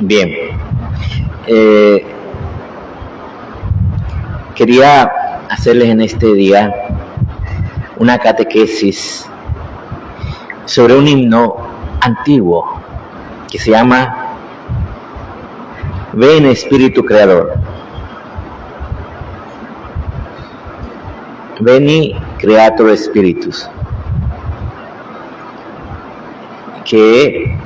Bien, quería hacerles en este día una catequesis sobre un himno antiguo que se llama Ven Espíritu Creador. Veni Creator Spiritus, que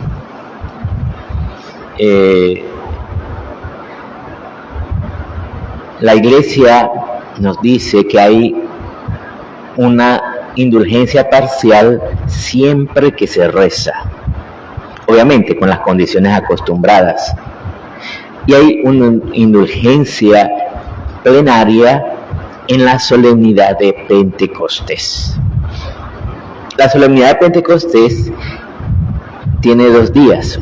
la Iglesia nos dice que hay una indulgencia parcial siempre que se reza, obviamente con las condiciones acostumbradas, y hay una indulgencia plenaria en la solemnidad de Pentecostés. La solemnidad de Pentecostés tiene 2 días,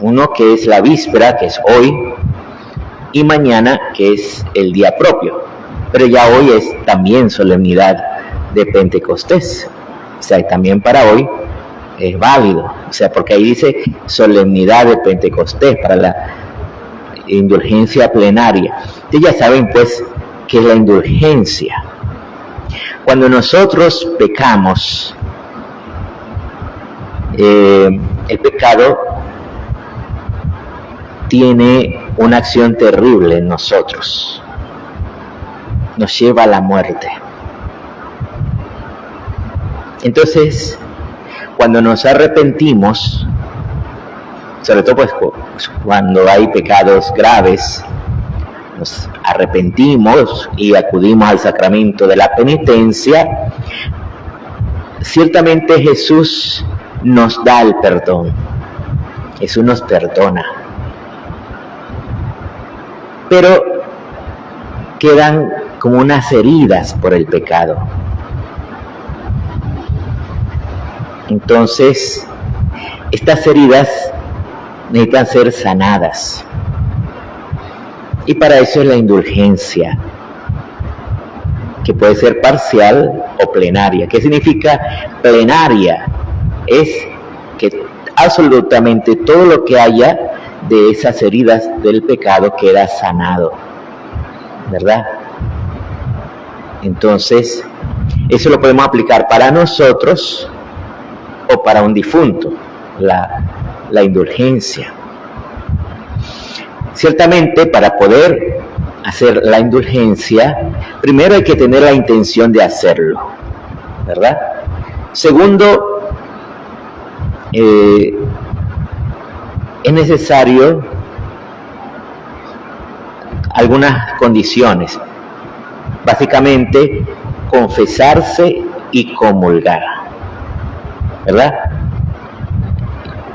uno que es la víspera, que es hoy, y mañana, que es el día propio, pero ya hoy es también solemnidad de Pentecostés, o sea, también para hoy es válido, o sea, porque ahí dice solemnidad de Pentecostés para la indulgencia plenaria. Ustedes ya saben pues qué es la indulgencia. Cuando nosotros pecamos, el pecado tiene una acción terrible en nosotros, nos lleva a la muerte. Entonces, cuando nos arrepentimos, sobre todo pues cuando hay pecados graves, nos arrepentimos y acudimos al sacramento de la penitencia, ciertamente Jesús nos da el perdón. Jesús nos perdona. Pero quedan como unas heridas por el pecado. Entonces, estas heridas necesitan ser sanadas. Y para eso es la indulgencia, que puede ser parcial o plenaria. ¿Qué significa plenaria? Es que absolutamente todo lo que haya de esas heridas del pecado queda sanado, ¿verdad? Entonces, eso lo podemos aplicar para nosotros o para un difunto, la indulgencia. Ciertamente, para poder hacer la indulgencia, primero hay que tener la intención de hacerlo, ¿verdad? Segundo, es necesario algunas condiciones, básicamente confesarse y comulgar, ¿verdad?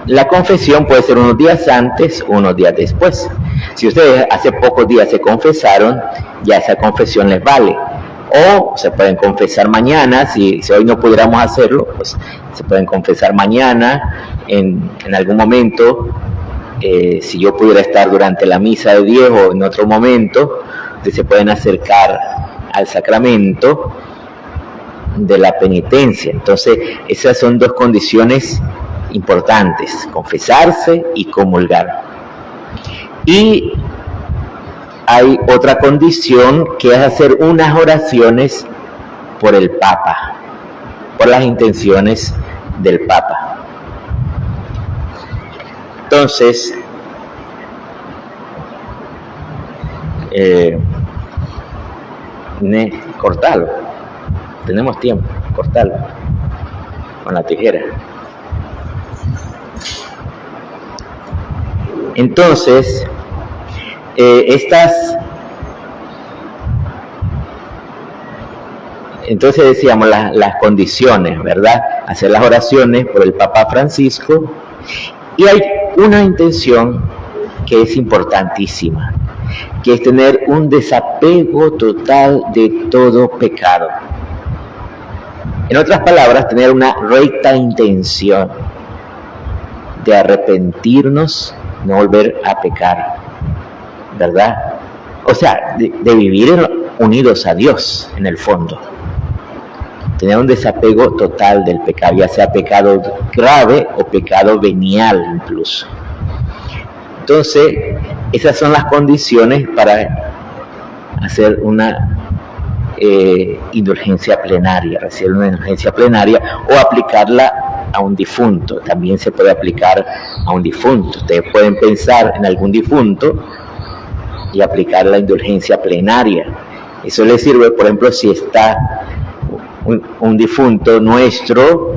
La confesión puede ser unos días antes o unos días después. Si ustedes hace pocos días se confesaron, ya esa confesión les vale. O se pueden confesar mañana, si hoy no pudiéramos hacerlo, pues se pueden confesar mañana, en algún momento, si yo pudiera estar durante la misa de 10 o en otro momento, se pueden acercar al sacramento de la penitencia. Entonces, esas son 2 condiciones importantes: confesarse y comulgar. Y hay otra condición, que es hacer unas oraciones por el Papa, por las intenciones del Papa. Entonces, cortalo, tenemos tiempo, cortalo con la tijera. Entonces, entonces decíamos las condiciones, ¿verdad? Hacer las oraciones por el Papa Francisco. Y hay una intención que es importantísima, que es tener un desapego total de todo pecado. En otras palabras, tener una recta intención de arrepentirnos, no volver a pecar, ¿verdad? O sea, de vivir unidos a Dios, en el fondo. Tener un desapego total del pecado, ya sea pecado grave o pecado venial incluso. Entonces, esas son las condiciones para hacer una indulgencia plenaria, recibir una indulgencia plenaria o aplicarla a un difunto. También se puede aplicar a un difunto. Ustedes pueden pensar en algún difunto y aplicar la indulgencia plenaria. Eso les sirve, por ejemplo, si está un difunto nuestro,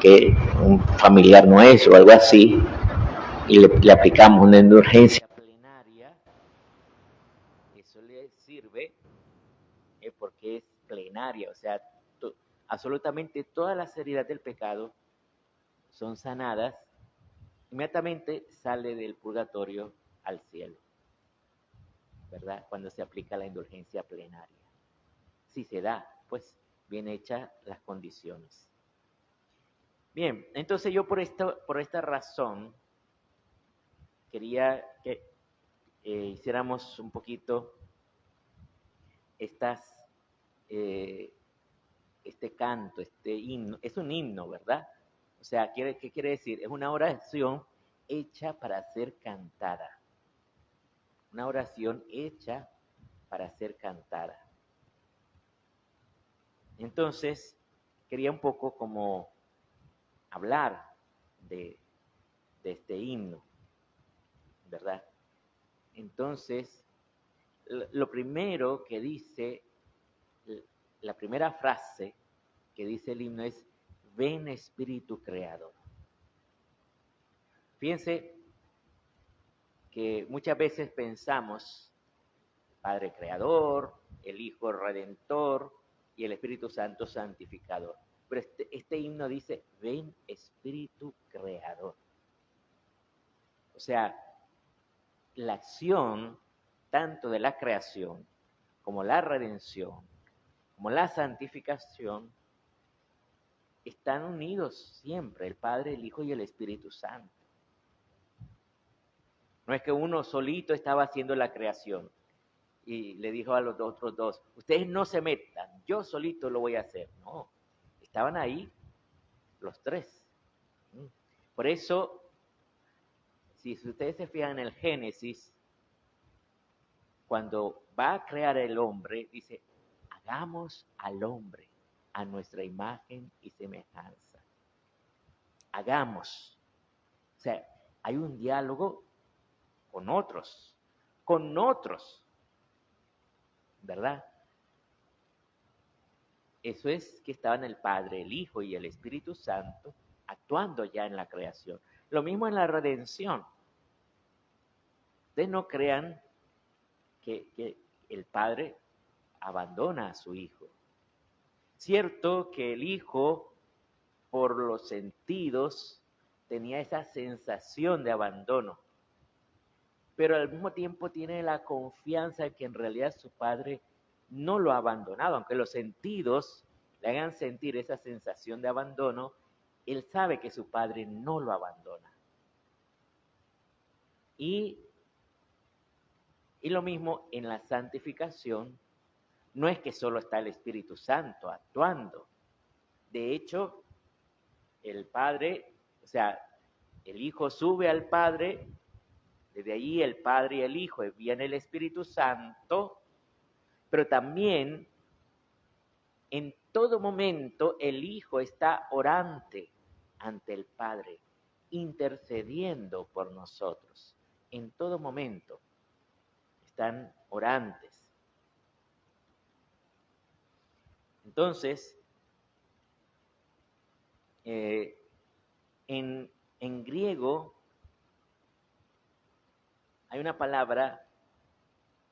que un familiar nuestro o algo así, y le aplicamos una indulgencia plenaria, eso le sirve porque es plenaria, o sea, absolutamente todas las heridas del pecado son sanadas, inmediatamente sale del purgatorio al cielo, ¿verdad? Cuando se aplica la indulgencia plenaria. Si se da, pues bien hechas las condiciones. Bien, entonces yo por esta razón quería que hiciéramos un poquito este canto, este himno. Es un himno, ¿verdad? O sea, ¿qué quiere decir? Es una oración hecha para ser cantada. Una oración hecha para ser cantada. Entonces, quería un poco como hablar de este himno, ¿verdad? Entonces, lo primero que dice, la primera frase que dice el himno es: ven Espíritu Creador. Fíjense que muchas veces pensamos Padre Creador, el Hijo Redentor y el Espíritu Santo Santificador. Pero este himno dice: ven Espíritu Creador. O sea, la acción tanto de la creación como la redención, como la santificación, están unidos siempre, el Padre, el Hijo y el Espíritu Santo. No es que uno solito estaba haciendo la creación y le dijo a los otros dos: ustedes no se metan, yo solito lo voy a hacer. No, estaban ahí los tres. Por eso, si ustedes se fijan en el Génesis, cuando va a crear el hombre, dice: hagamos al hombre a nuestra imagen y semejanza. Hagamos. O sea, hay un diálogo con otros, ¿verdad? Eso es que estaban el Padre, el Hijo y el Espíritu Santo actuando ya en la creación. Lo mismo en la redención. Ustedes no crean que el Padre abandona a su Hijo. Cierto que el Hijo, por los sentidos, tenía esa sensación de abandono, pero al mismo tiempo tiene la confianza de que en realidad su Padre no lo ha abandonado, aunque los sentidos le hagan sentir esa sensación de abandono, él sabe que su Padre no lo abandona. Y lo mismo en la santificación, no es que solo está el Espíritu Santo actuando. De hecho, el Padre, o sea, el Hijo sube al Padre, desde allí el Padre y el Hijo, viene el Espíritu Santo, pero también en todo momento el Hijo está orante ante el Padre, intercediendo por nosotros. En todo momento están orantes. Entonces, en griego hay una palabra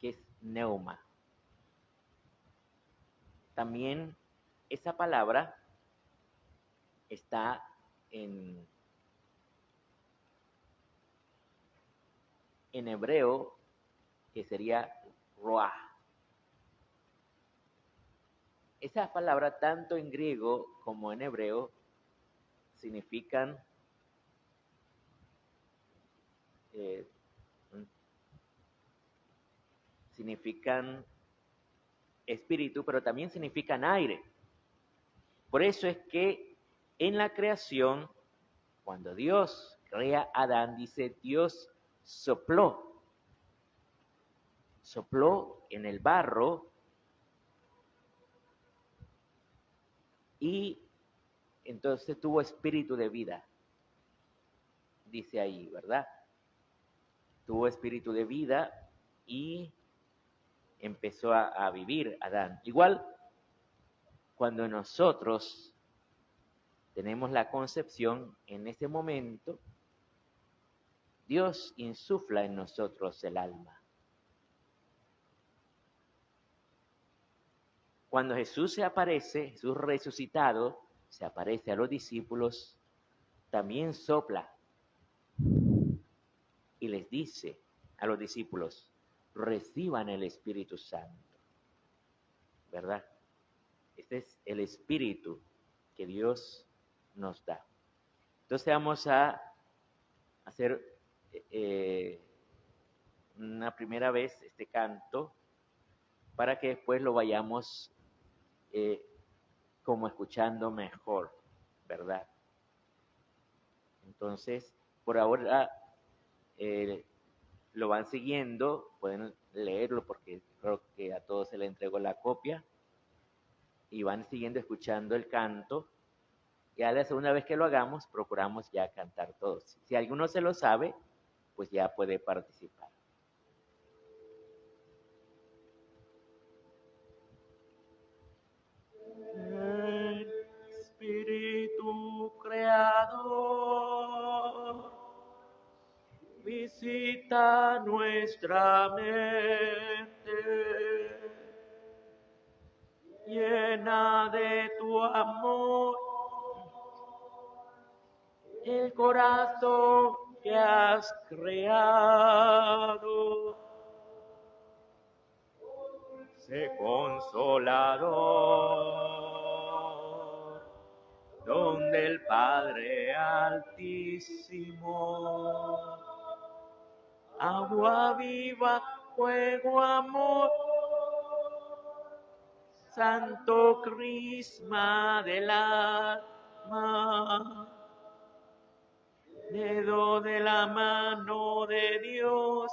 que es neuma. También esa palabra está en hebreo, que sería roah. Esa palabra, tanto en griego como en hebreo, significan espíritu, pero también significan aire. Por eso es que en la creación, cuando Dios crea a Adán, dice: Dios sopló en el barro y entonces tuvo espíritu de vida, dice ahí, ¿verdad? Tuvo espíritu de vida y empezó a vivir Adán. Igual, cuando nosotros tenemos la concepción, en ese momento, Dios insufla en nosotros el alma. Cuando Jesús se aparece, Jesús resucitado, se aparece a los discípulos, también sopla y les dice a los discípulos, reciban el Espíritu Santo, ¿verdad? Este es el Espíritu que Dios nos da. Entonces vamos a hacer una primera vez este canto para que después lo vayamos como escuchando mejor, ¿verdad? Entonces, por ahora lo van siguiendo, pueden leerlo porque creo que a todos se le entregó la copia y van siguiendo escuchando el canto. Y a la segunda vez que lo hagamos, procuramos ya cantar todos. Si alguno se lo sabe, pues ya puede participar. Espíritu creador, visita nuestra mente, llena de tu amor el corazón que has creado. Sé consolador, donde el Padre Altísimo, agua viva, fuego, amor, santo crisma del alma, dedo de la mano de Dios,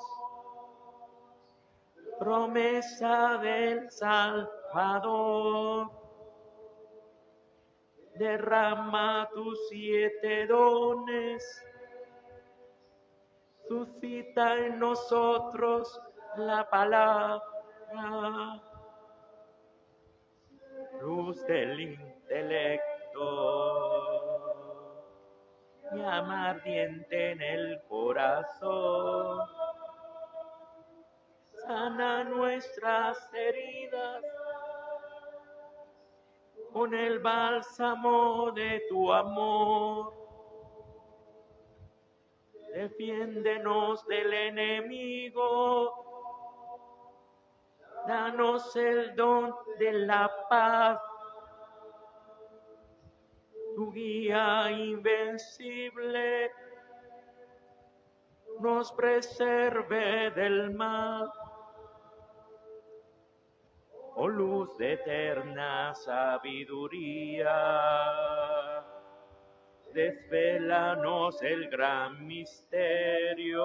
promesa del Salvador, derrama tus 7 dones, suscita en nosotros la palabra, luz del intelecto, llama ardiente en el corazón, sana nuestras heridas con el bálsamo de tu amor. Defiéndenos del enemigo, danos el don de la paz, tu guía invencible nos preserve del mal. Oh luz de eterna sabiduría, desvélanos el gran misterio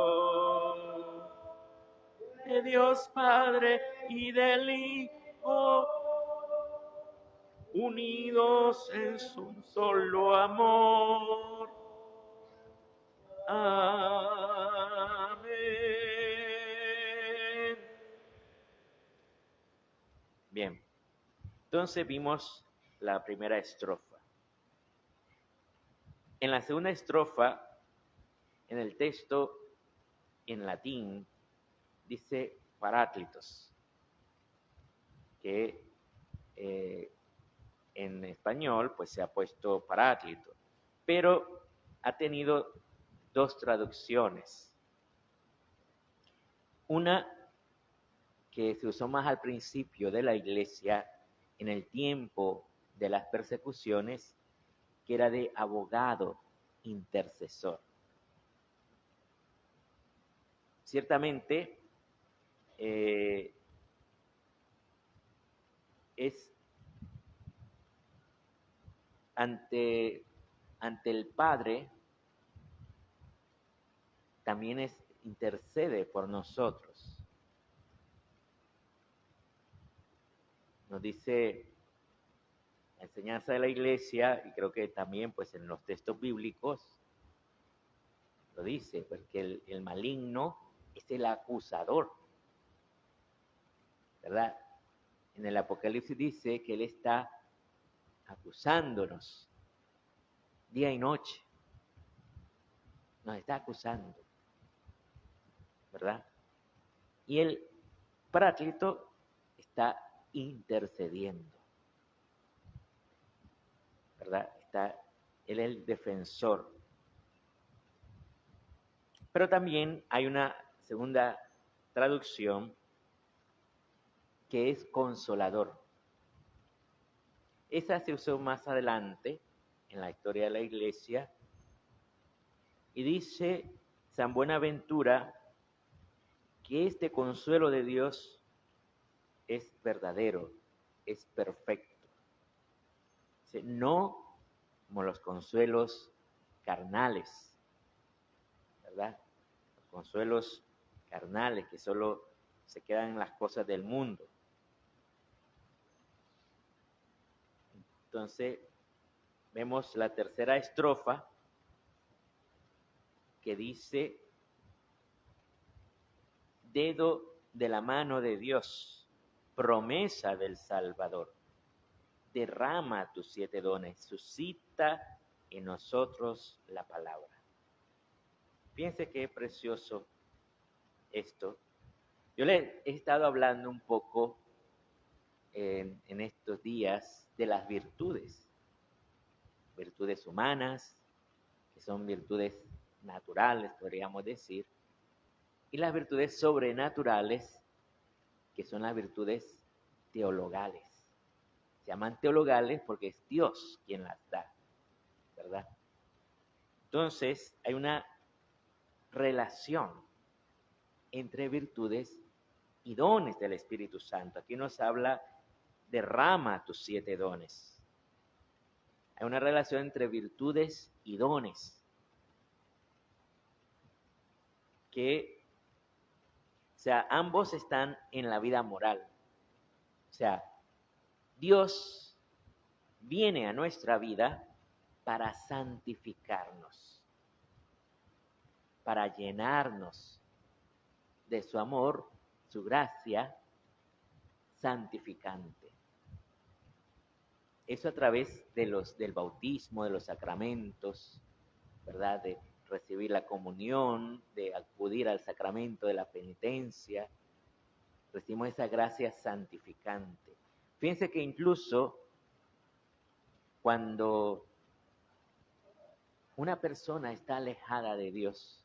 de Dios Padre y del Hijo, unidos en su solo amor. Amén. Bien, entonces vimos la primera estrofa. En la segunda estrofa, en el texto en latín, dice Paráclitos, que en español pues se ha puesto Paráclito, pero ha tenido 2 traducciones. Una que se usó más al principio de la iglesia, en el tiempo de las persecuciones, que era de abogado intercesor. Ciertamente, es ante el Padre, también es intercede por nosotros. Nos dice la enseñanza de la iglesia, y creo que también pues en los textos bíblicos lo dice, porque el maligno es el acusador, ¿verdad? En el Apocalipsis dice que él está acusándonos día y noche. Nos está acusando, ¿verdad? Y el Paráclito está intercediendo, ¿verdad? Él es el defensor. Pero también hay una segunda traducción que es consolador. Esa se usó más adelante en la historia de la iglesia y dice San Buenaventura que este consuelo de Dios es verdadero, es perfecto. Dice, no como los consuelos carnales, ¿verdad? Los consuelos carnales que solo se quedan en las cosas del mundo. Entonces, vemos la tercera estrofa que dice, dedo de la mano de Dios, promesa del Salvador, derrama tus 7 dones, suscita en nosotros la palabra. Fíjense qué precioso esto. Yo le he estado hablando un poco en estos días de las virtudes humanas, que son virtudes naturales, podríamos decir, y las virtudes sobrenaturales, que son las virtudes teologales. Se llaman teologales porque es Dios quien las da, ¿verdad? Entonces, hay una relación entre virtudes y dones del Espíritu Santo. Aquí nos habla, derrama tus 7 dones. Hay una relación entre virtudes y dones que, o sea, ambos están en la vida moral. O sea, Dios viene a nuestra vida para santificarnos, para llenarnos de su amor, su gracia santificante. Eso a través del bautismo, de los sacramentos, ¿verdad? De recibir la comunión, de acudir al sacramento de la penitencia. Recibimos esa gracia santificante. Fíjense que incluso cuando una persona está alejada de Dios,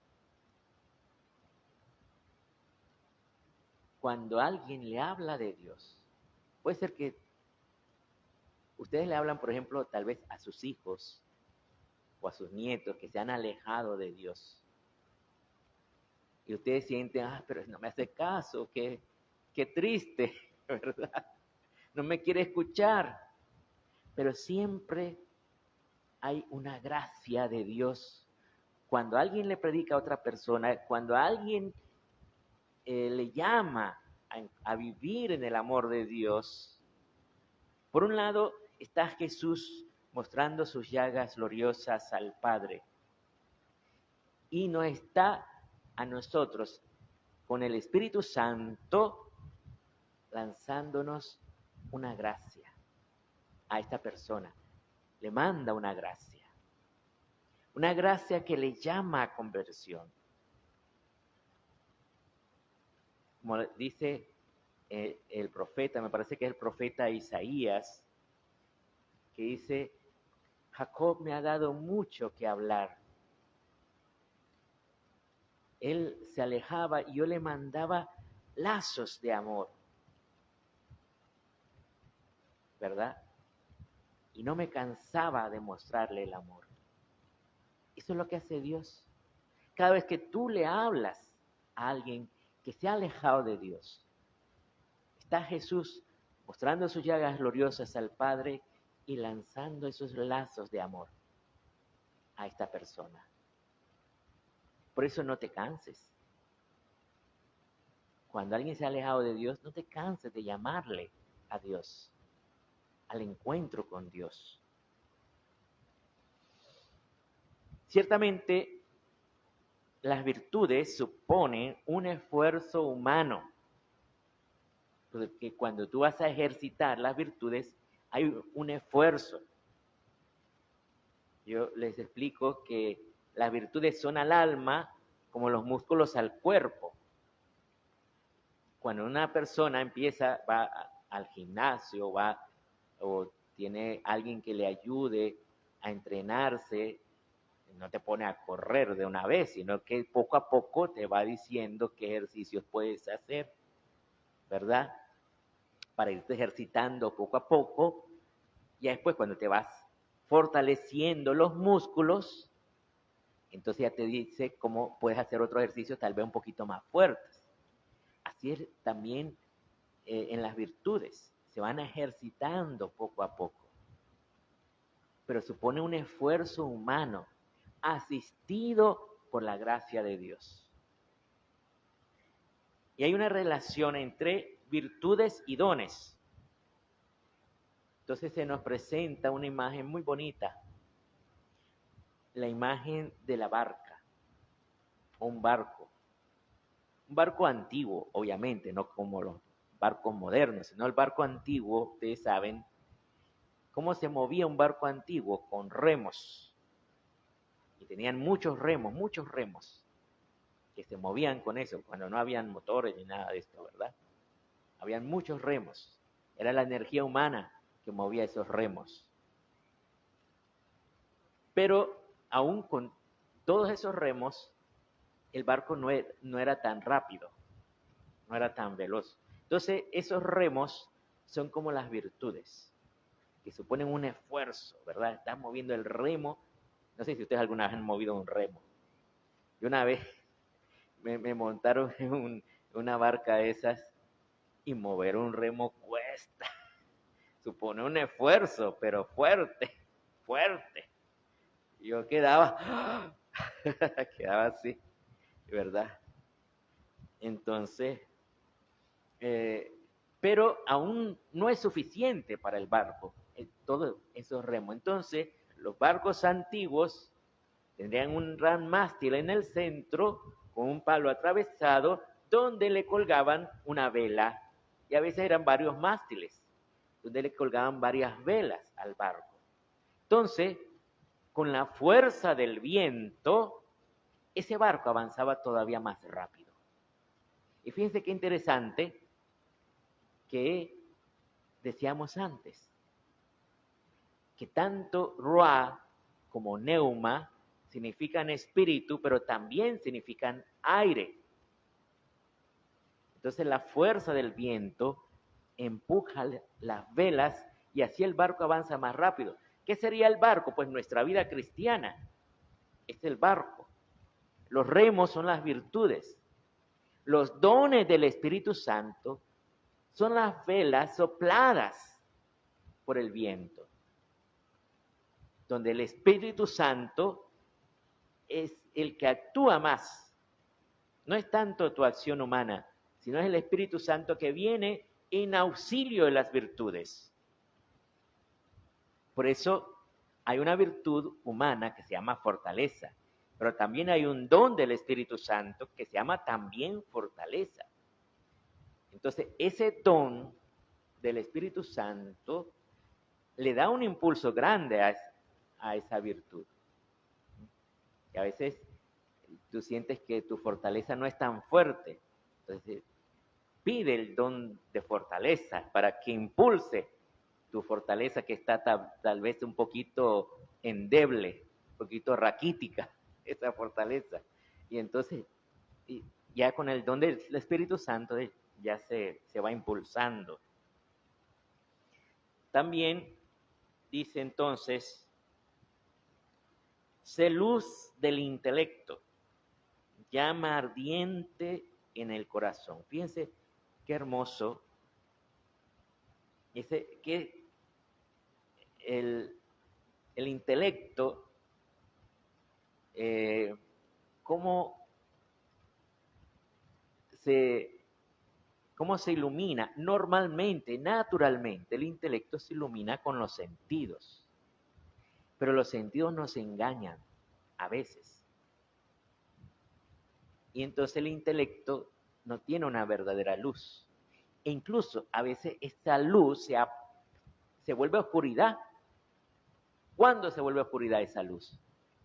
cuando alguien le habla de Dios, puede ser que ustedes le hablan, por ejemplo, tal vez a sus hijos o a sus nietos que se han alejado de Dios. Y ustedes sienten, pero no me hace caso, qué triste, ¿verdad? No me quiere escuchar. Pero siempre hay una gracia de Dios. Cuando alguien le predica a otra persona, cuando alguien le llama a vivir en el amor de Dios, por un lado está Jesús mostrando sus llagas gloriosas al Padre y nos está a nosotros con el Espíritu Santo lanzándonos una gracia a esta persona. Le manda una gracia que le llama a conversión. Como dice el profeta, me parece que es el profeta Isaías, que dice, Jacob me ha dado mucho que hablar. Él se alejaba y yo le mandaba lazos de amor, ¿verdad? Y no me cansaba de mostrarle el amor. Eso es lo que hace Dios. Cada vez que tú le hablas a alguien que se ha alejado de Dios, está Jesús mostrando sus llagas gloriosas al Padre y lanzando esos lazos de amor a esta persona. Por eso no te canses. cuando alguien se ha alejado de Dios, no te canses de llamarle a Dios, al encuentro con Dios. Ciertamente, las virtudes suponen un esfuerzo humano, porque cuando tú vas a ejercitar las virtudes, hay un esfuerzo. Yo les explico que las virtudes son al alma como los músculos al cuerpo. Cuando una persona va al gimnasio, o tiene alguien que le ayude a entrenarse, no te pone a correr de una vez, sino que poco a poco te va diciendo qué ejercicios puedes hacer, ¿verdad? Para irte ejercitando poco a poco, y después cuando te vas fortaleciendo los músculos, entonces ya te dice cómo puedes hacer otro ejercicio tal vez un poquito más fuertes. Así es también en las virtudes, se van ejercitando poco a poco, pero supone un esfuerzo humano asistido por la gracia de Dios. Y hay una relación entre virtudes y dones. Entonces se nos presenta una imagen muy bonita, la imagen de la barca, o un barco antiguo, obviamente, no como los barcos modernos, sino el barco antiguo. Ustedes saben cómo se movía un barco antiguo, con remos, y tenían muchos remos, que se movían con eso, cuando no habían motores ni nada de esto, ¿verdad? Habían muchos remos, era la energía humana que movía esos remos. Pero aún con todos esos remos, el barco no era tan rápido, no era tan veloz. Entonces, esos remos son como las virtudes, que suponen un esfuerzo, ¿verdad? Estás moviendo el remo. No sé si ustedes alguna vez han movido un remo. Yo una vez me montaron en una barca de esas, y mover un remo cuesta. Supone un esfuerzo, pero fuerte. Yo quedaba así, ¿verdad? Entonces, pero aún no es suficiente para el barco, todos esos remos. Entonces, los barcos antiguos tendrían un gran mástil en el centro con un palo atravesado donde le colgaban una vela, y a veces eran varios mástiles donde le colgaban varias velas al barco. Entonces, con la fuerza del viento, ese barco avanzaba todavía más rápido. Y fíjense qué interesante que decíamos antes, que tanto Ruah como Neuma significan espíritu, pero también significan aire. Entonces la fuerza del viento empuja las velas y así el barco avanza más rápido. ¿Qué sería el barco? Pues nuestra vida cristiana es el barco. Los remos son las virtudes. Los dones del Espíritu Santo son las velas sopladas por el viento, donde el Espíritu Santo es el que actúa más. No es tanto tu acción humana, sino es el Espíritu Santo que viene en auxilio de las virtudes. Por eso hay una virtud humana que se llama fortaleza, pero también hay un don del Espíritu Santo que se llama también fortaleza. Entonces, ese don del Espíritu Santo le da un impulso grande a esa virtud. Y a veces tú sientes que tu fortaleza no es tan fuerte. Entonces, pide el don de fortaleza para que impulse tu fortaleza, que está tal vez un poquito endeble, un poquito raquítica, esa fortaleza. Y entonces, ya con el don del Espíritu Santo, ya se va impulsando. También dice entonces, sé luz del intelecto, llama ardiente en el corazón. Fíjense qué hermoso. Dice que el intelecto, cómo se ¿Cómo se ilumina? Normalmente, naturalmente, el intelecto se ilumina con los sentidos. Pero los sentidos nos engañan a veces. Y entonces el intelecto no tiene una verdadera luz. E incluso a veces esta luz se vuelve oscuridad. ¿Cuándo se vuelve oscuridad esa luz?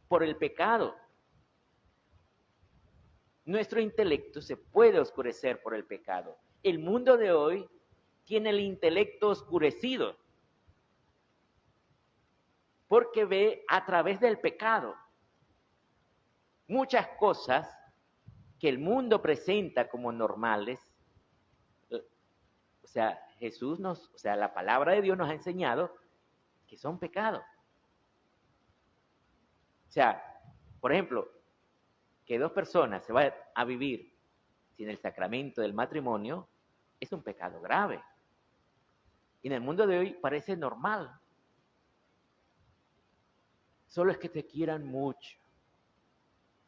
Por el pecado. Nuestro intelecto se puede oscurecer por el pecado. El mundo de hoy tiene el intelecto oscurecido porque ve a través del pecado muchas cosas que el mundo presenta como normales. O sea, la palabra de Dios nos ha enseñado que son pecados. O sea, por ejemplo, que dos personas se vayan a vivir sin el sacramento del matrimonio es un pecado grave. Y en el mundo de hoy parece normal. Solo es que te quieran mucho.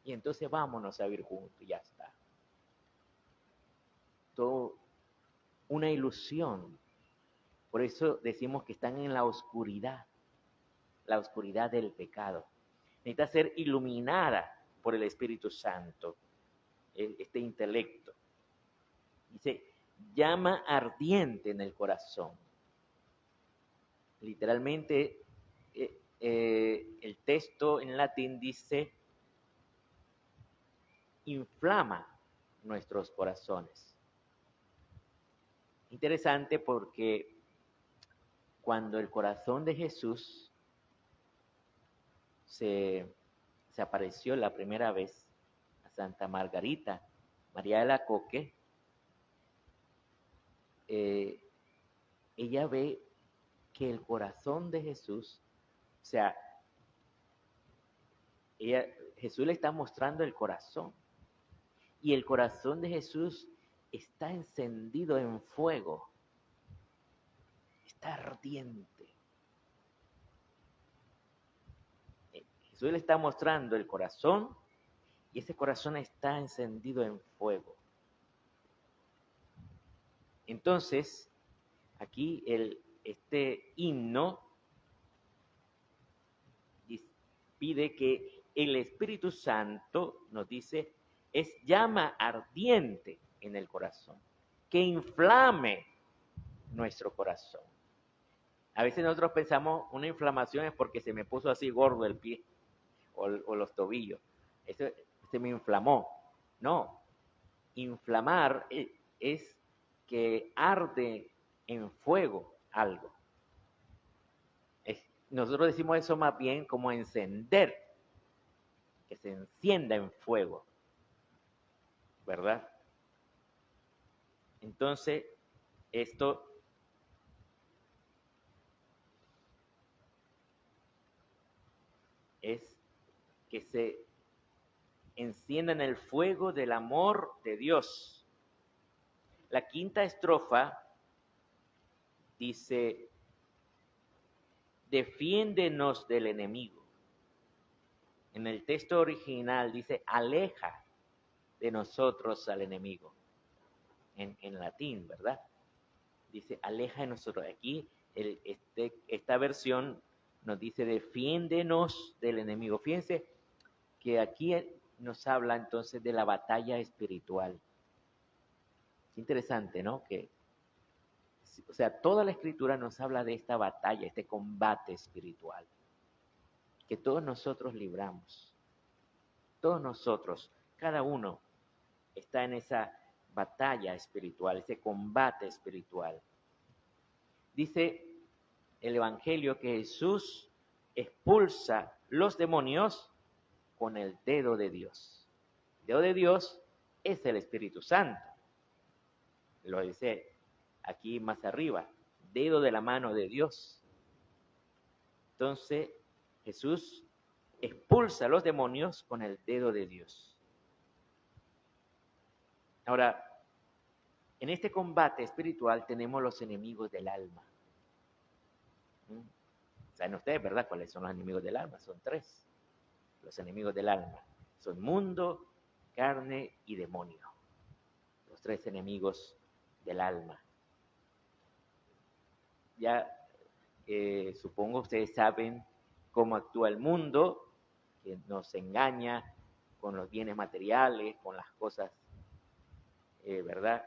Y entonces vámonos a vivir juntos y ya está. Todo una ilusión. Por eso decimos que están en la oscuridad del pecado. Necesita ser iluminada por el Espíritu Santo, este intelecto. Dice, llama ardiente en el corazón. Literalmente, el texto en latín dice, inflama nuestros corazones. Interesante porque cuando el corazón de Jesús se apareció la primera vez a Santa Margarita María de la Coque, ella ve que el corazón de Jesús, o sea, Jesús le está mostrando el corazón, y el corazón de Jesús está encendido en fuego, está ardiente. Jesús le está mostrando el corazón, y ese corazón está encendido en fuego. Entonces, aquí este himno pide que el Espíritu Santo, nos dice, es llama ardiente en el corazón, que inflame nuestro corazón. A veces nosotros pensamos, una inflamación es porque se me puso así gordo el pie o los tobillos. Eso se me inflamó. No, inflamar es que arde en fuego algo. Nosotros decimos eso más bien como encender, que se encienda en fuego, ¿verdad? Entonces, esto es que se encienda en el fuego del amor de Dios. La quinta estrofa dice, defiéndenos del enemigo. En el texto original dice, aleja de nosotros al enemigo. En latín, ¿verdad? Dice, aleja de nosotros. Aquí, esta versión nos dice, defiéndenos del enemigo. Fíjense que aquí nos habla entonces de la batalla espiritual. Es interesante, ¿no? O sea, toda la escritura nos habla de esta batalla, este combate espiritual, que todos nosotros libramos. Todos nosotros, cada uno está en esa batalla espiritual, ese combate espiritual. Dice el Evangelio que Jesús expulsa los demonios con el dedo de Dios. El dedo de Dios es el Espíritu Santo. Lo dice aquí más arriba, dedo de la mano de Dios. Entonces, Jesús expulsa a los demonios con el dedo de Dios. Ahora, en este combate espiritual tenemos los enemigos del alma. ¿Saben ustedes, verdad, cuáles son los enemigos del alma? Son tres. Los enemigos del alma son mundo, carne y demonio. Los tres enemigos del alma. Ya supongo ustedes saben cómo actúa el mundo, que nos engaña con los bienes materiales, con las cosas, ¿verdad?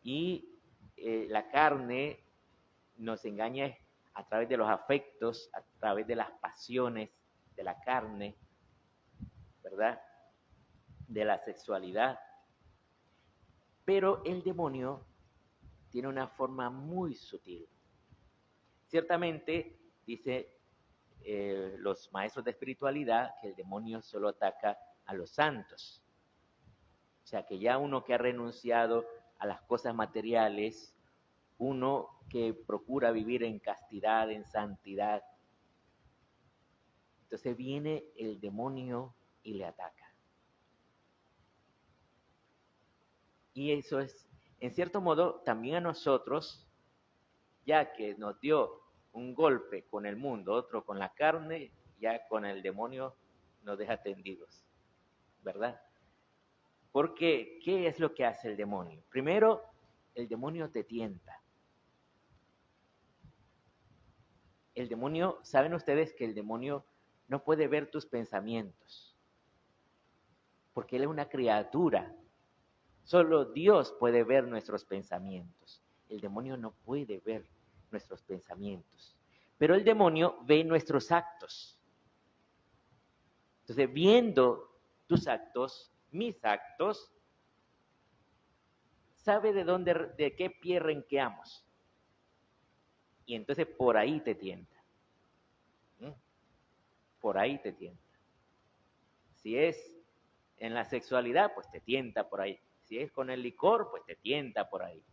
Y la carne nos engaña a través de los afectos, a través de las pasiones de la carne, ¿verdad? De la sexualidad. Pero el demonio tiene una forma muy sutil. Ciertamente, dice los maestros de espiritualidad, que el demonio solo ataca a los santos. O sea, que ya uno que ha renunciado a las cosas materiales, uno que procura vivir en castidad, en santidad, entonces viene el demonio y le ataca. Y eso es, en cierto modo, también a nosotros, ya que nos dio un golpe con el mundo, otro con la carne, ya con el demonio nos deja tendidos, ¿verdad? Porque, ¿qué es lo que hace el demonio? Primero, el demonio te tienta. El demonio, ¿saben ustedes que el demonio no puede ver tus pensamientos? Porque él es una criatura. Solo Dios puede ver nuestros pensamientos. El demonio no puede ver nuestros pensamientos. Pero el demonio ve nuestros actos. Entonces, viendo tus actos, mis actos, sabe de qué pie renqueamos. Y entonces por ahí te tienta. Por ahí te tienta. Si es en la sexualidad, pues te tienta por ahí. Si es con el licor, pues te tienta por ahí.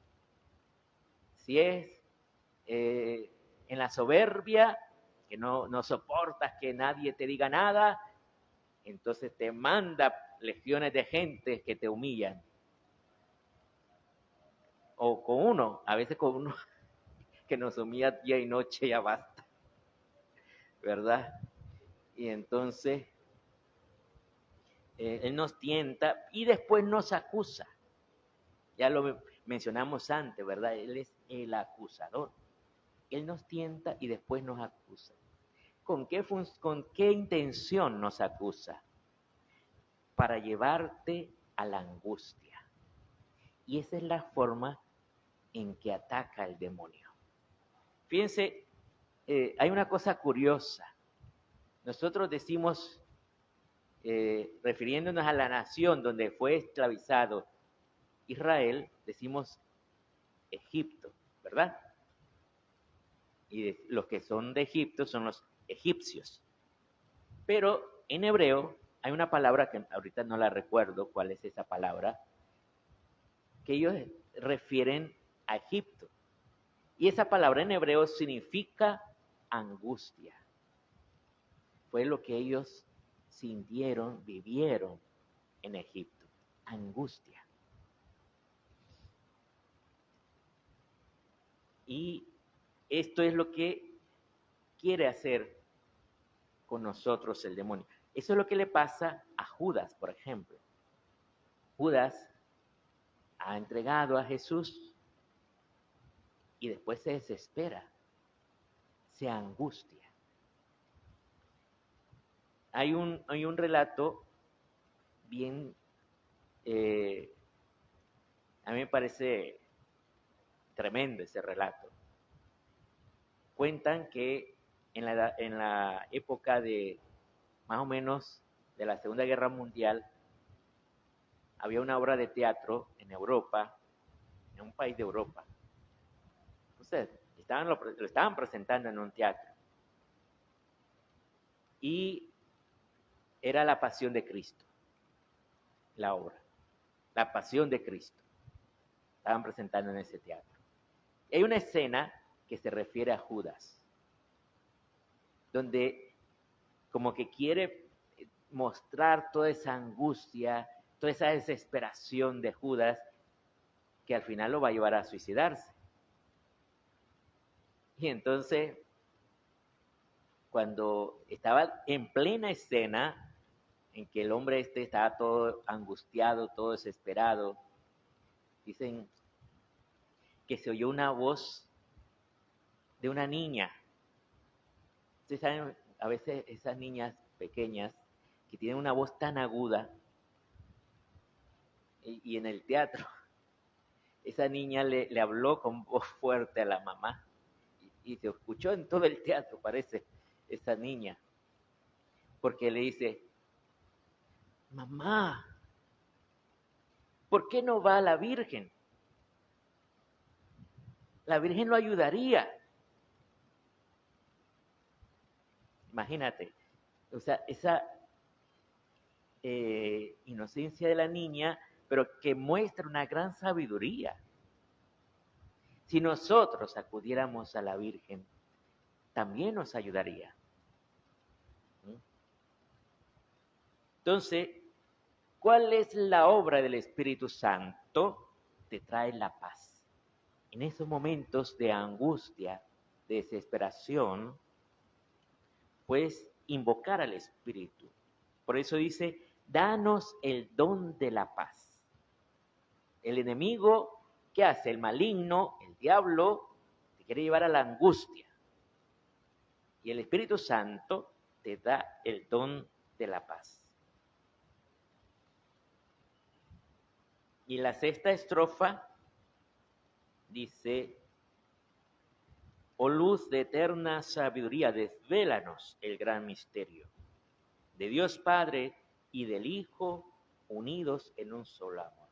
Si es en la soberbia, que no soportas que nadie te diga nada, entonces te manda legiones de gente que te humillan. O con uno, a veces con uno que nos humilla día y noche ya basta, ¿verdad? Y entonces él nos tienta y después nos acusa. Ya lo mencionamos antes, ¿verdad? Él es el acusador. Él nos tienta y después nos acusa. ¿Con qué intención nos acusa? Para llevarte a la angustia. Y esa es la forma en que ataca el demonio. Fíjense, hay una cosa curiosa. Nosotros decimos, refiriéndonos a la nación donde fue esclavizado Israel, decimos Egipto, ¿verdad? Y los que son de Egipto son los egipcios. Pero en hebreo hay una palabra que ahorita no la recuerdo cuál es esa palabra, que ellos refieren a Egipto. Y esa palabra en hebreo significa angustia. Fue lo que ellos sintieron, vivieron en Egipto. Angustia. Y esto es lo que quiere hacer con nosotros el demonio. Eso es lo que le pasa a Judas, por ejemplo. Judas ha entregado a Jesús y después se desespera, se angustia. Hay un relato bien, a mí me parece tremendo ese relato. Cuentan que en la época de más o menos de la Segunda Guerra Mundial, había una obra de teatro en Europa, en un país de Europa. Entonces, lo estaban presentando en un teatro. Y era la Pasión de Cristo, la obra. La Pasión de Cristo. Estaban presentando en ese teatro. Y hay una escena que se refiere a Judas, donde como que quiere mostrar toda esa angustia, toda esa desesperación de Judas, que al final lo va a llevar a suicidarse. Y entonces, cuando estaba en plena escena, en que el hombre estaba todo angustiado, todo desesperado, Dicen que se oyó una voz de una niña. Ustedes saben, a veces esas niñas pequeñas que tienen una voz tan aguda, y en el teatro, esa niña le habló con voz fuerte a la mamá, y se escuchó en todo el teatro, parece, esa niña, porque le dice, mamá, ¿por qué no va la Virgen? La Virgen lo ayudaría. Imagínate, o sea, esa inocencia de la niña, pero que muestra una gran sabiduría. Si nosotros acudiéramos a la Virgen, también nos ayudaría. Entonces, ¿cuál es la obra del Espíritu Santo? Te trae la paz. En esos momentos de angustia, de desesperación, puedes invocar al Espíritu. Por eso dice, danos el don de la paz. El enemigo, ¿qué hace? El maligno, el diablo, te quiere llevar a la angustia. Y el Espíritu Santo te da el don de la paz. Y la sexta estrofa dice, oh luz de eterna sabiduría, desvélanos el gran misterio de Dios Padre y del Hijo unidos en un solo amor.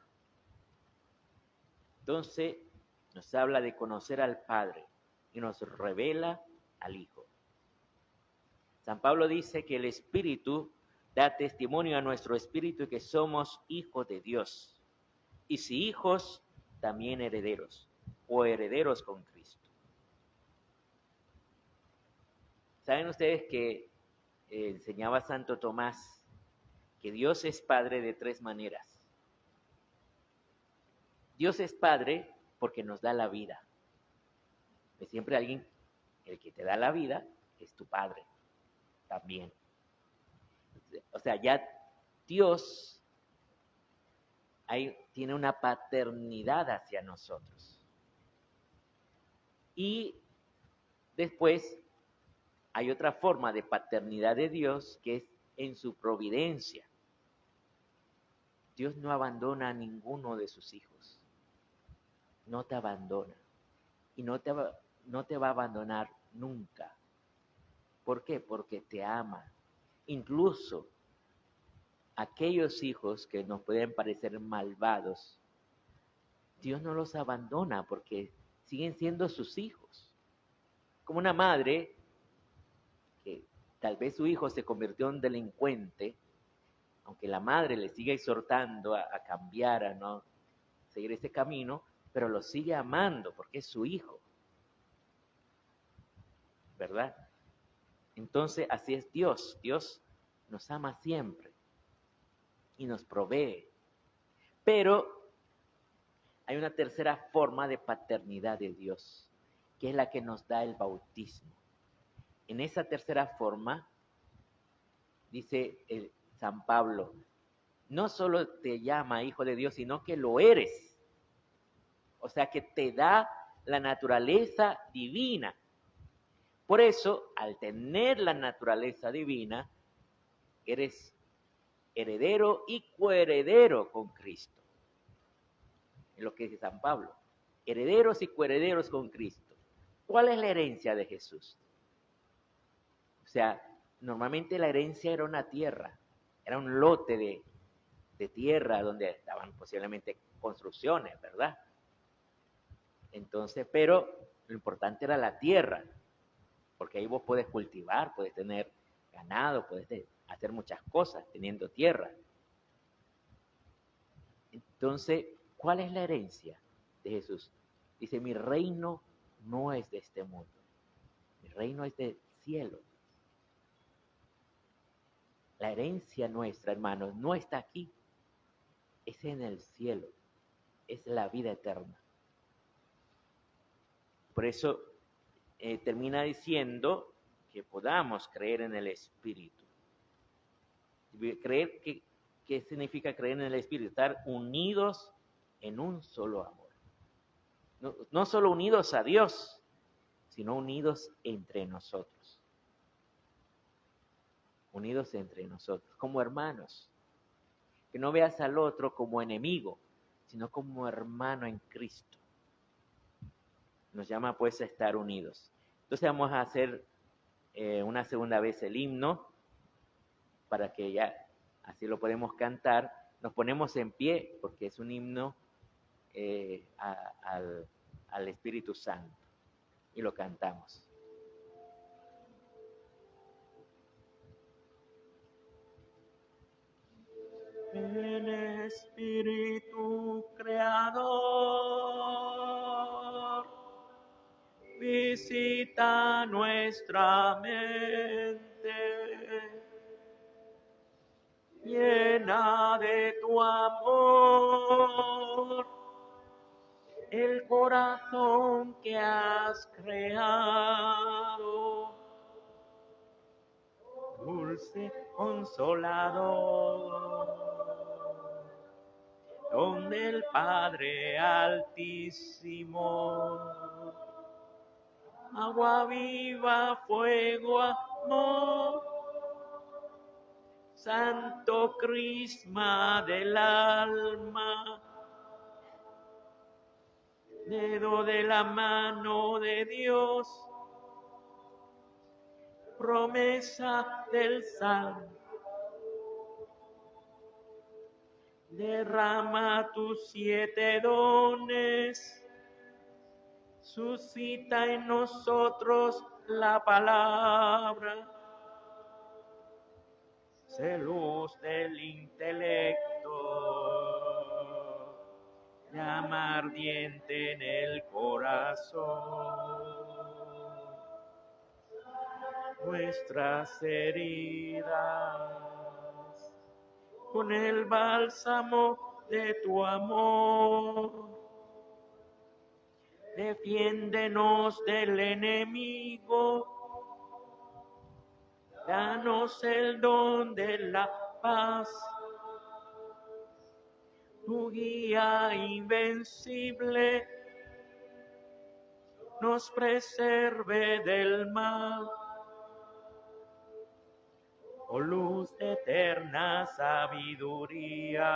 Entonces nos habla de conocer al Padre y nos revela al Hijo. San Pablo dice que el Espíritu da testimonio a nuestro espíritu que somos hijos de Dios. Y si hijos, también herederos, o herederos con Cristo. ¿Saben ustedes que enseñaba Santo Tomás que Dios es Padre de tres maneras? Dios es Padre porque nos da la vida. Pues siempre alguien, el que te da la vida, es tu Padre también. O sea, ya Dios tiene una paternidad hacia nosotros. Y después hay otra forma de paternidad de Dios que es en su providencia. Dios no abandona a ninguno de sus hijos. No te abandona. Y no te va a abandonar nunca. ¿Por qué? Porque te ama. Incluso aquellos hijos que nos pueden parecer malvados, Dios no los abandona porque siguen siendo sus hijos. Como una madre que tal vez su hijo se convirtió en delincuente, aunque la madre le sigue exhortando a cambiar, a no seguir ese camino, pero lo sigue amando porque es su hijo, ¿verdad? Entonces así es Dios. Dios nos ama siempre y nos provee. Pero hay una tercera forma de paternidad de Dios, que es la que nos da el bautismo. En esa tercera forma, dice San Pablo, no solo te llama hijo de Dios, sino que lo eres. O sea que te da la naturaleza divina. Por eso, al tener la naturaleza divina, eres heredero y coheredero con Cristo. Es lo que dice San Pablo. Herederos y coherederos con Cristo. ¿Cuál es la herencia de Jesús? O sea, normalmente la herencia era una tierra, era un lote de tierra donde estaban posiblemente construcciones, ¿verdad? Entonces, pero lo importante era la tierra, porque ahí vos podés cultivar, podés tener ganado, podés hacer muchas cosas teniendo tierra. Entonces, ¿cuál es la herencia de Jesús? Dice, mi reino no es de este mundo, mi reino es del cielo. La herencia nuestra, hermanos, no está aquí, es en el cielo, es la vida eterna. Por eso termina diciendo que podamos creer en el Espíritu. Creer ¿qué significa creer en el Espíritu? Estar unidos en un solo amor. No solo unidos a Dios, sino unidos entre nosotros. Unidos entre nosotros, como hermanos. Que no veas al otro como enemigo, sino como hermano en Cristo. Nos llama pues a estar unidos. Entonces vamos a hacer una segunda vez el himno, para que ya así lo podemos cantar. Nos ponemos en pie, porque es un himno al Espíritu Santo, y lo cantamos. Ven Espíritu Creador, visita nuestra mente, llena de tu amor el corazón que has creado, dulce consolador, donde el Padre Altísimo, agua viva, fuego, amor, santo crisma del alma, dedo de la mano de Dios, promesa del Salmo, derrama tus 7 dones, suscita en nosotros la palabra, sé luz del intelecto, llama ardiente en el corazón, nuestras heridas con el bálsamo de tu amor. Defiéndenos del enemigo, danos el don de la paz, tu guía invencible nos preserve del mal. Oh luz de eterna sabiduría,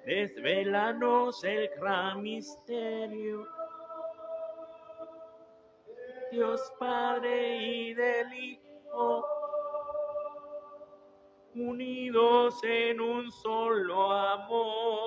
desvélanos el gran misterio, Dios Padre y del Hijo, unidos en un solo amor.